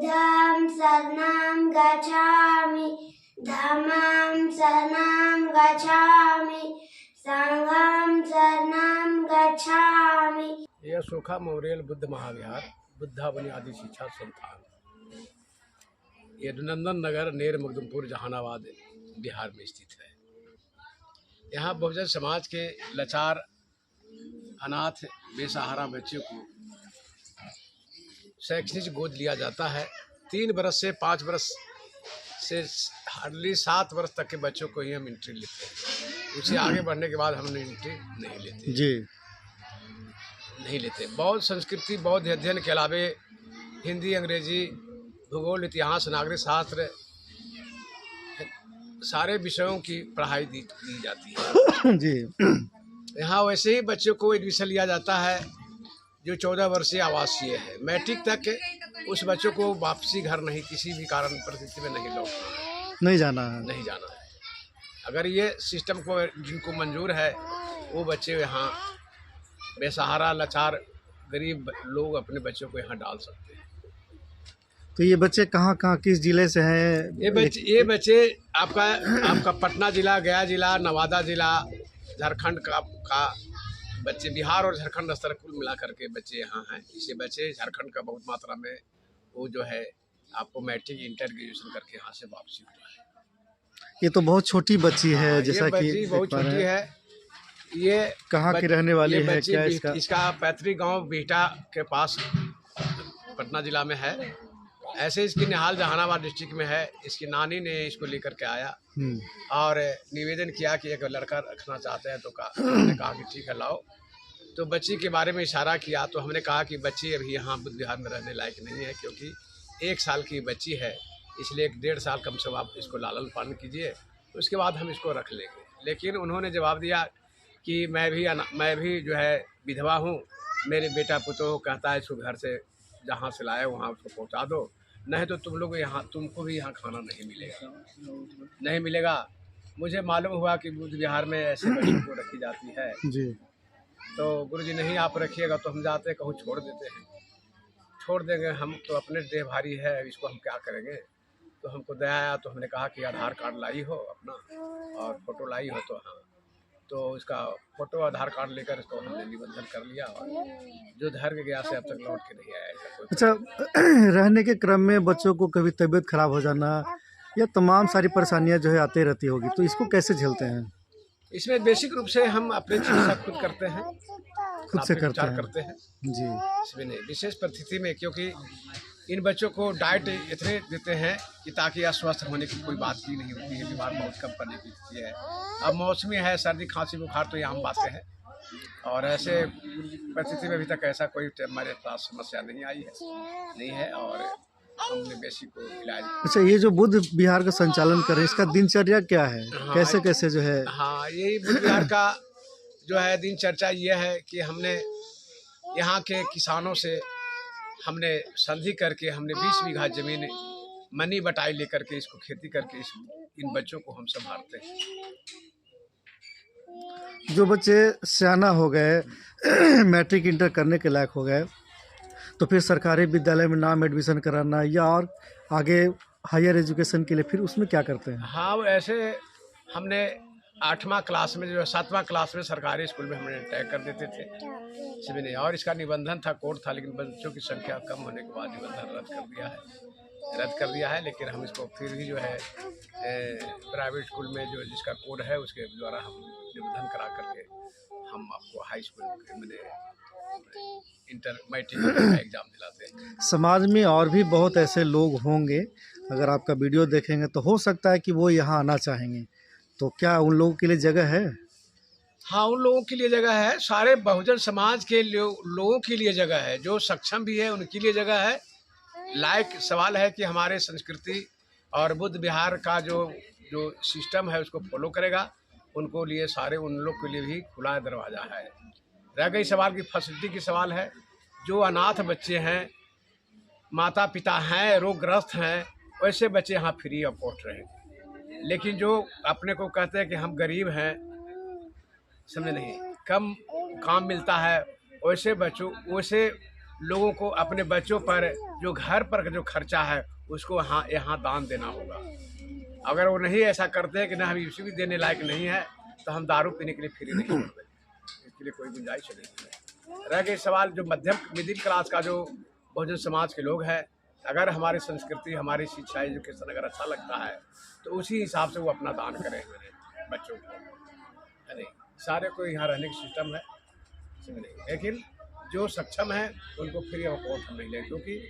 बुद्धं शरणं गच्छामि, धम्मं शरणं गच्छामि, संघं शरणं गच्छामि। यह सोखा मेमोरियल बुद्ध महाविहार बुद्धा बुनियादी शिक्षा संस्थान यदुनंदन नगर नेर मखदुमपुर जहानाबाद बिहार में स्थित है। यहाँ बहुजन समाज के लाचार अनाथ बेसहारा बच्चों को शैक्षणिक गोद लिया जाता है। 3 बरस से 5 बरस से हार्डली 7 वर्ष तक के बच्चों को ही हम एंट्री लेते हैं। उससे आगे बढ़ने के बाद हम एंट्री नहीं लेते जी, नहीं लेते। बौद्ध संस्कृति, बौद्ध अध्ययन के अलावे हिंदी, अंग्रेजी, भूगोल, इतिहास, नागरिक शास्त्र सारे विषयों की पढ़ाई दी जाती है जी। यहाँ वैसे ही बच्चों को एडमिशन लिया जाता है जो 14 वर्षीय आवासीय है। मैट्रिक तक उस बच्चों को वापसी घर नहीं, किसी भी कारण परिस्थिति में नहीं लौटना है, नहीं जाना है। नहीं जाना है। अगर ये सिस्टम को जिनको मंजूर है वो बच्चे यहाँ बेसहारा, लाचार, गरीब लोग अपने बच्चों को यहाँ डाल सकते हैं। तो ये बच्चे कहाँ कहाँ किस जिले से हैं? ये बच्चे आपका पटना जिला, गया जिला, नवादा जिला, झारखंड का बच्चे, बिहार और झारखंड स्तर कुल मिला करके बच्चे यहाँ हैं। इसे बच्चे झारखंड का बहुत मात्रा में वो जो है आपको मैट्रिक, इंटर, ग्रेजुएशन करके यहाँ से वापसी हुआ है। ये तो बहुत छोटी बच्ची है, जैसा कि बच्ची बहुत छोटी है। ये कहाँ की रहने वाली है? क्या इसका पैतृक गांव बिहटा के पास पटना जिला में है। ऐसे इसकी निहाल जहानाबाद डिस्ट्रिक्ट में है। इसकी नानी ने इसको लेकर के आया और निवेदन किया कि एक लड़का रखना चाहते हैं, तो हमने कहा कि ठीक है लाओ। तो बच्ची के बारे में इशारा किया तो हमने कहा कि बच्ची अभी यहाँ बुद्ध विहार में रहने लायक नहीं है, क्योंकि 1 साल की बच्ची है, इसलिए 1.5 साल कम से कम आप इसको लालन पालन कीजिए, उसके बाद हम इसको रख लेंगे। लेकिन उन्होंने जवाब दिया कि मैं भी जो है विधवा हूँ, मेरे बेटा पुतो कहता है इसको घर से जहाँ से लाए वहाँ उसको पहुँचा दो, नहीं तो तुमको भी यहाँ खाना नहीं मिलेगा। मुझे मालूम हुआ कि बुद्ध विहार में ऐसे बच्चों को रखी जाती है जी। तो गुरुजी नहीं आप रखिएगा तो हम जाते कहूँ छोड़ देते हैं। छोड़ देंगे हम तो, अपने देह भारी है, इसको हम क्या करेंगे। तो हमको दया आया तो हमने कहा कि आधार कार्ड लाई हो अपना और फोटो लाई हो, तो हाँ, तो उसका फोटो आधार कार्ड लेकर इसको हमने निबंधन कर लिया और जो धर गया से अब तक लौट के नहीं आया। अच्छा, रहने के क्रम में बच्चों को कभी तबीयत खराब हो जाना या तमाम सारी परेशानियां जो है आते रहती होगी, तो इसको कैसे झेलते हैं? इसमें बेसिक रूप से हम अपने चिकित्सा खुद करते हैं, खुद से करते हैं जी। इसमें नहीं विशेष परिस्थिति में, क्योंकि इन बच्चों को डाइट इतने देते हैं कि ताकि अस्वस्थ होने की कोई बात ही नहीं होती है, बीमार बहुत कम करने की स्थिति है। अब मौसमी है, सर्दी खांसी बुखार तो ये आम बातें हैं, और ऐसे परिस्थिति में अभी तक ऐसा कोई हमारे पास समस्या नहीं है और हमने बेसिक को इलाज। अच्छा, ये जो बुद्ध विहार का संचालन कर रहे हैं, इसका दिनचर्या क्या है? हाँ, कैसे जो है? हाँ, यही बुद्ध विहार का जो है दिनचर्या ये है कि हमने यहाँ के किसानों से हमने संधि करके हमने 20 बीघा जमीन मनी बटाई लेकर के इसको खेती करके इन बच्चों को हम संभालते हैं। जो बच्चे सयाना हो गए, मैट्रिक इंटर करने के लायक हो गए, तो फिर सरकारी विद्यालय में नाम एडमिशन कराना या और आगे हायर एजुकेशन के लिए फिर उसमें क्या करते हैं? हाँ, ऐसे हमने 8वां क्लास में जो 7वां क्लास में सरकारी स्कूल में हमने तय कर देते थे इसमें नहीं, और इसका निबंधन था, कोर्ट था, लेकिन बच्चों की संख्या कम होने के बाद निबंधन रद्द कर दिया है। लेकिन हम इसको फिर भी जो है प्राइवेट स्कूल में जो जिसका कोड है उसके द्वारा हम निबंधन करा करके हम आपको हाई स्कूल में इंटर मैट्रिक का एग्जाम दिलाते हैं। समाज में और भी बहुत ऐसे लोग होंगे, अगर आपका वीडियो देखेंगे तो हो सकता है कि वो यहाँ आना चाहेंगे, तो क्या उन लोगों के लिए जगह है? हाँ, उन लोगों के लिए जगह है, सारे बहुजन समाज के लोगों के लिए जगह है, जो सक्षम भी है उनके लिए जगह है। लायक सवाल है कि हमारे संस्कृति और बुद्ध विहार का जो सिस्टम है उसको फॉलो करेगा, उनको लिए सारे उन लोग के लिए भी खुला दरवाज़ा है। रह गई सवाल की फैसिलिटी की सवाल है, जो अनाथ बच्चे हैं, माता पिता हैं, रोगग्रस्त हैं, वैसे बच्चे यहाँ फ्री ऑफ कॉस्ट रहेंगे। लेकिन जो अपने को कहते हैं कि हम गरीब हैं, समझे नहीं, कम काम मिलता है, वैसे लोगों को अपने बच्चों पर जो घर पर जो खर्चा है उसको यहाँ दान देना होगा। अगर वो नहीं ऐसा करते हैं कि ना हम इसी भी देने लायक नहीं है तो हम दारू पीने के लिए फ्री नहीं कर देंगे, इसके लिए कोई गुंजाइश नहीं है। रह गए सवाल जो मध्यम मिडिल क्लास का जो बहुजन समाज के लोग हैं, अगर हमारी संस्कृति हमारी शिक्षा एजुकेशन अगर अच्छा लगता है तो उसी हिसाब से वो अपना दान करें मेरे बच्चों को, है नहीं। सारे को यहाँ रहने की सिस्टम है नहीं, लेकिन जो सक्षम है उनको फ्री ऑफ कॉस्ट हम नहीं लेंगे, क्योंकि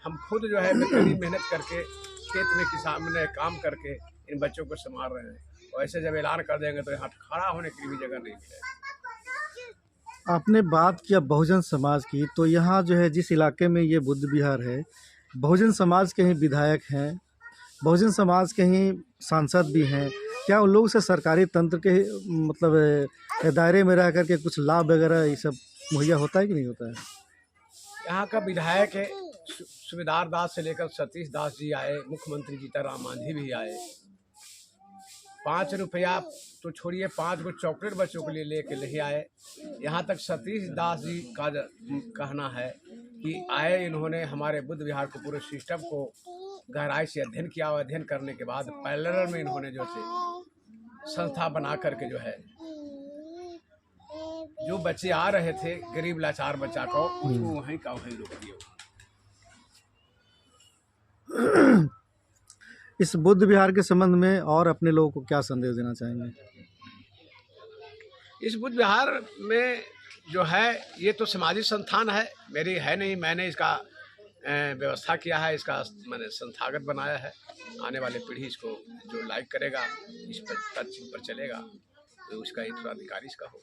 हम खुद जो है कड़ी मेहनत करके खेत में किसान में काम करके इन बच्चों को संभाल रहे हैं। और ऐसे जब ऐलान कर देंगे तो यहाँ खड़ा होने की भी जगह नहीं मिलेगी। आपने बात किया बहुजन समाज की, तो यहाँ जो है जिस इलाके में ये बुद्ध विहार है, बहुजन समाज के ही विधायक हैं, बहुजन समाज के ही सांसद भी हैं। क्या उन लोगों से सरकारी तंत्र के मतलब दायरे में रह करके कुछ लाभ वगैरह ये सब मुहैया होता है कि नहीं होता है? यहाँ का विधायक है सुबेदार दास से लेकर सतीश दास जी आए, मुख्यमंत्री जीतनराम मांझी भी आए। 5 रुपया तो छोड़िए, 5 को चॉकलेट बच्चों के लिए लेके नहीं आए। यहाँ तक सतीश दास जी का कहना है कि आए, इन्होंने हमारे बुद्ध विहार के पूरे सिस्टम को गहराई से अध्ययन किया और अध्ययन करने के बाद पैरेलल में इन्होंने जो से संस्था बना करके जो है जो बच्चे आ रहे थे गरीब लाचार बच्चा को उसको वहीं का वहीं रोक दिया। इस बुद्ध विहार के संबंध में और अपने लोगों को क्या संदेश देना चाहेंगे? इस बुद्ध विहार में जो है ये तो सामाजिक संस्थान है, मेरी है नहीं, मैंने इसका व्यवस्था किया है, इसका मैंने संस्थागत बनाया है। आने वाले पीढ़ी इसको जो लाइक करेगा, इस पर टच पर चलेगा, तो उसका उत्तराधिकारी इसका हो।